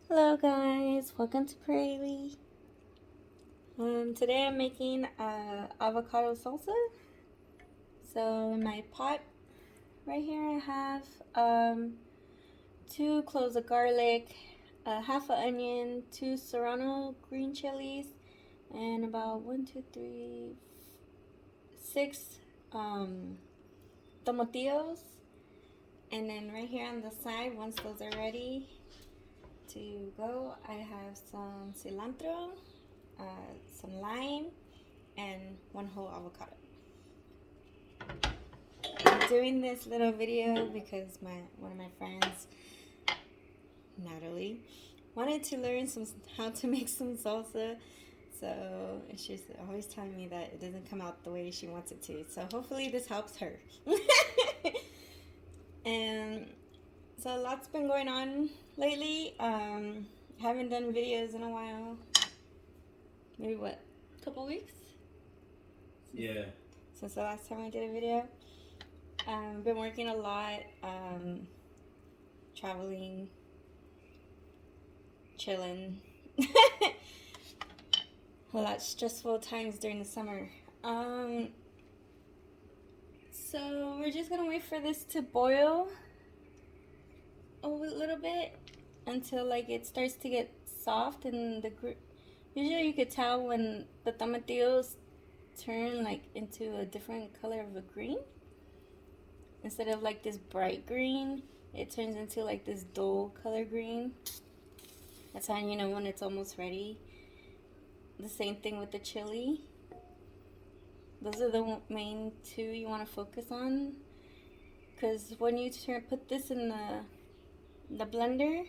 Hello guys, welcome to Prairie. Today I'm making avocado salsa. So in my pot right here I have 2 cloves of garlic, half an onion, 2 serrano green chilies, and about 6 tomatillos. And then right here on the side, once those are ready to go, I have some cilantro, some lime, and 1 whole avocado. I'm doing this little video because one of my friends, Natalie, wanted to learn how to make some salsa. So she's always telling me that it doesn't come out the way she wants it to. So hopefully this helps her. And so a lot's been going on lately. Haven't done videos in a while. Maybe what? A couple weeks? Yeah. Since the last time I did a video. Been working a lot, traveling, chilling. A lot stressful times during the summer. So we're just gonna wait for this to boil a little bit until like it starts to get soft, and usually you could tell when the tomatillos turn like into a different color of a green. Instead of like this bright green, it turns into like this dull color green. That's how you know when it's almost ready. The same thing with the chili. Those are the main 2 you want to focus on, because when you put this in the blender,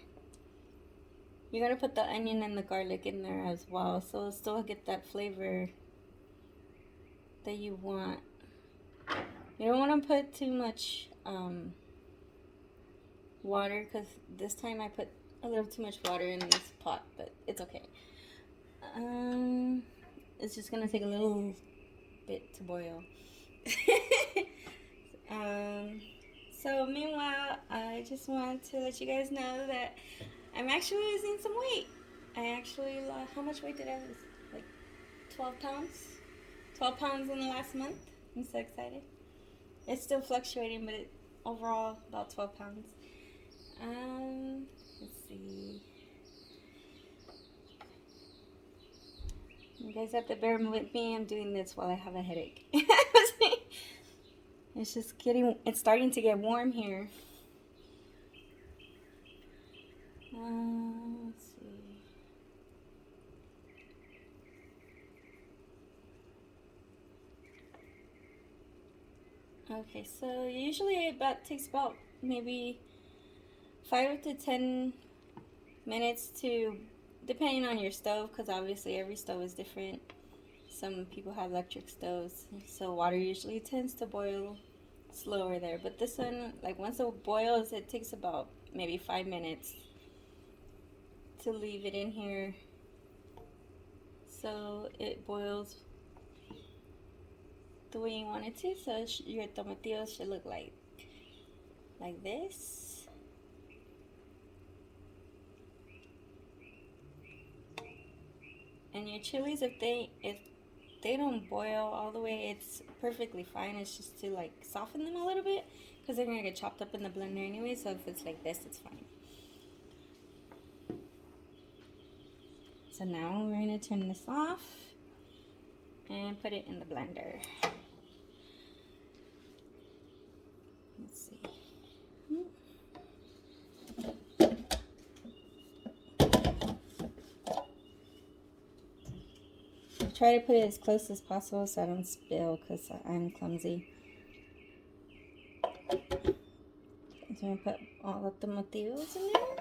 you're gonna put the onion and the garlic in there as well, so it'll still get that flavor that you want. You don't want to put too much water, because this time I put a little too much water in this pot, but it's okay. It's just gonna take a little bit to boil. So meanwhile, I just want to let you guys know that I'm actually losing some weight. I actually lost, how much weight did I lose? Like 12 pounds? 12 pounds in the last month. I'm so excited. It's still fluctuating, but overall about 12 pounds. Let's see. You guys have to bear with me. I'm doing this while I have a headache. It's starting to get warm here. Let's see. Okay, so usually it takes about maybe 5 to 10 minutes to, depending on your stove, because obviously every stove is different. Some people have electric stoves, so water usually tends to boil slower there. But this one, like once it boils, it takes about maybe 5 minutes to leave it in here so it boils the way you want it to. So your tomatillos should look like this. And your chilies, if they don't boil all the way, it's perfectly fine. It's just to like soften them a little bit, because they're gonna get chopped up in the blender anyway. So if it's like this, it's fine. So now we're gonna turn this off and put it in the blender. Let's see. Try to put it as close as possible so I don't spill, because I'm clumsy. So I'm going to put all of the tomatillos in there.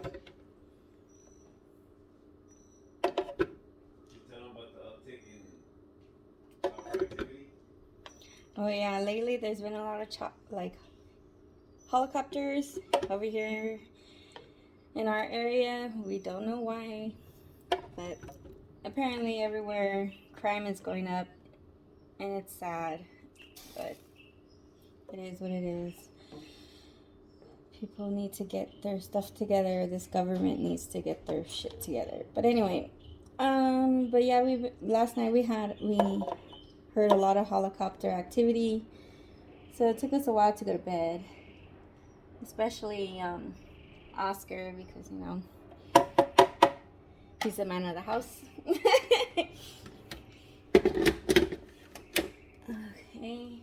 You tell them about the uptick in productivity? Oh yeah, lately there's been a lot of helicopters over here in our area. We don't know why, but apparently everywhere crime is going up, and it's sad, but it is what it is. People need to get their stuff together. This government needs to get their shit together. But anyway, but yeah, last night we heard a lot of helicopter activity, so it took us a while to go to bed, especially Oscar, because he's the man of the house. Okay.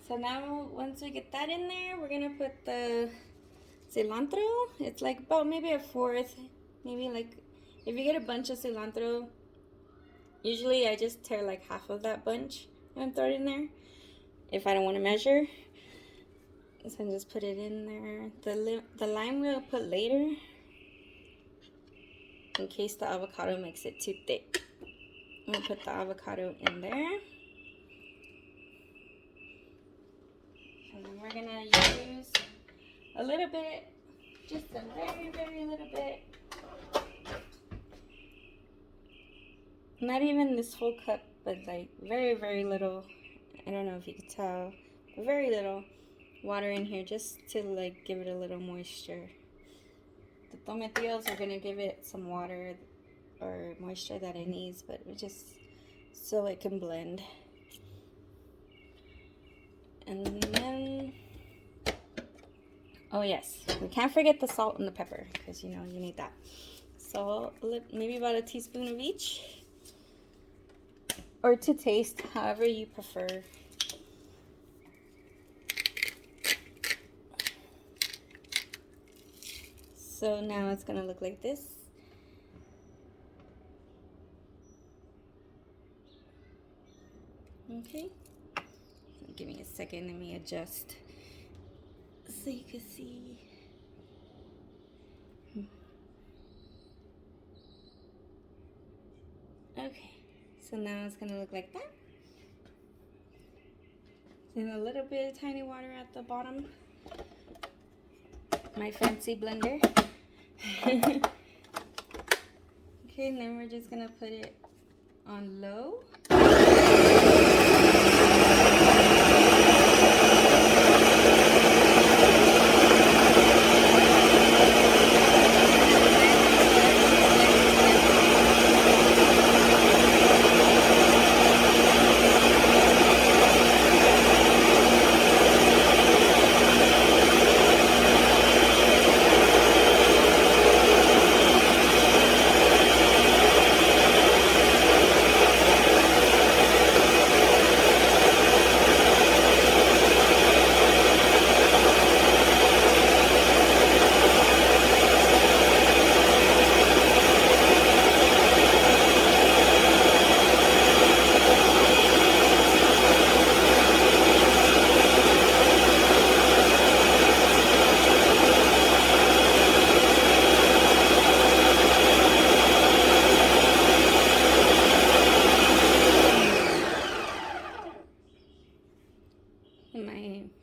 So now, once we get that in there, we're gonna put the cilantro. It's like about maybe a fourth, maybe like, if you get a bunch of cilantro, usually I just tear like half of that bunch and throw it in there if I don't want to measure. So I just put it in there. The lime we'll put later in case the avocado makes it too thick. I'm gonna put the avocado in there. And then we're gonna use a little bit, just a very, very little bit. Not even this full cup, but like very, very little. I don't know if you can tell, but very little water in here just to like give it a little moisture. The tomatillos are gonna give it some water or moisture that it needs, but just so it can blend. And then, oh yes, we can't forget the salt and the pepper, because you need that. So maybe about a teaspoon of each, or to taste, however you prefer. So now it's gonna look like this. Okay. Give me a second, let me adjust so you can see. Okay, so now it's gonna look like that. And a little bit of tiny water at the bottom. My fancy blender. Okay, and then we're just gonna put it on low.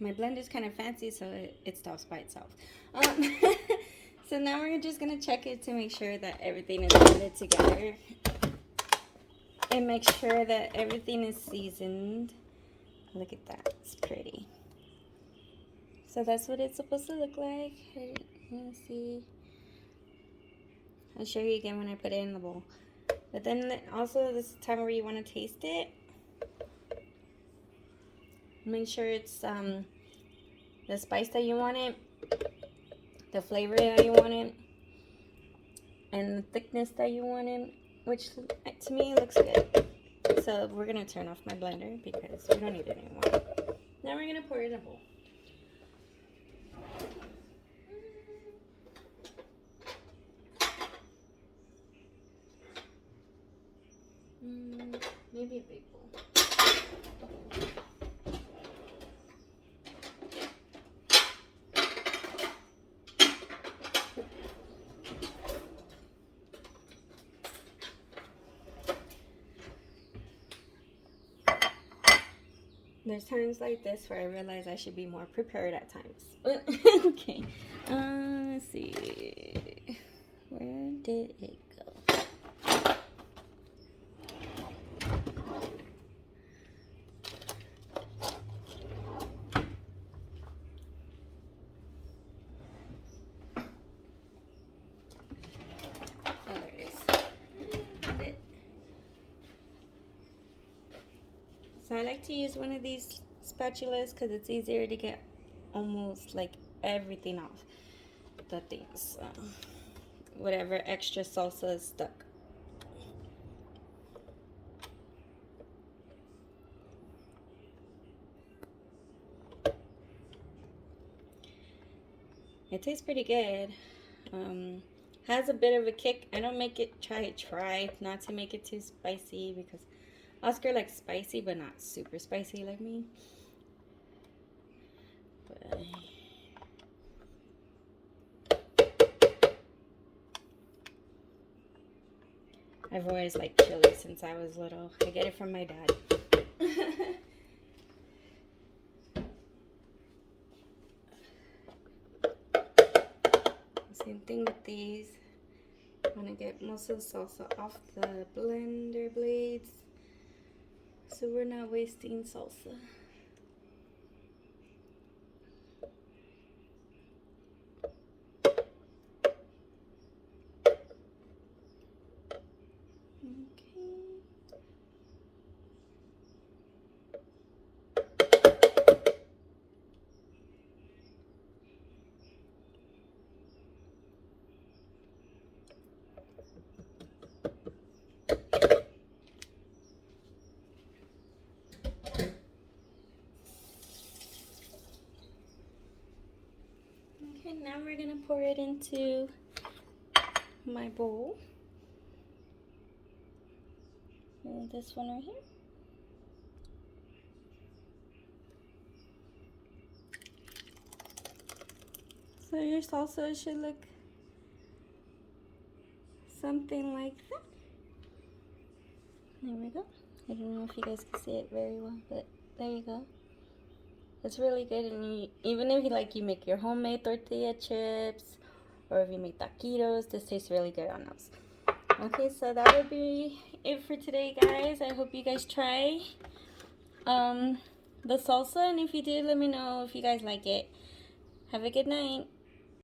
My blend is kind of fancy, so it stops by itself. So now we're just gonna check it to make sure that everything is blended together, and make sure that everything is seasoned. Look at that, it's pretty. So that's what it's supposed to look like. Let me see. I'll show you again when I put it in the bowl. But then also, this is the time where you want to taste it. Make sure it's the spice that you want it, the flavor that you want it, and the thickness that you want it, which to me looks good. So we're gonna turn off my blender because we don't need it anymore. Now we're gonna pour it in a bowl. Maybe a big bowl. There's times like this where I realize I should be more prepared at times. Okay. Let's see. Where did it go? So I like to use one of these spatulas because it's easier to get almost like everything off the things. Whatever extra salsa is stuck. It tastes pretty good. Has a bit of a kick. I don't make it try not to make it too spicy because Oscar likes spicy but not super spicy like me. But I've always liked chili since I was little. I get it from my dad. Same thing with these. I want to get most of the salsa off the blender blades so we're not wasting salsa. Okay, now we're gonna pour it into my bowl. And this one right here. So your salsa should look something like that. There we go. I don't know if you guys can see it very well, but there you go. It's really good, and even if you make your homemade tortilla chips, or if you make taquitos, this tastes really good on those. Okay, so that would be it for today, guys. I hope you guys try the salsa, and if you do, let me know if you guys like it. Have a good night.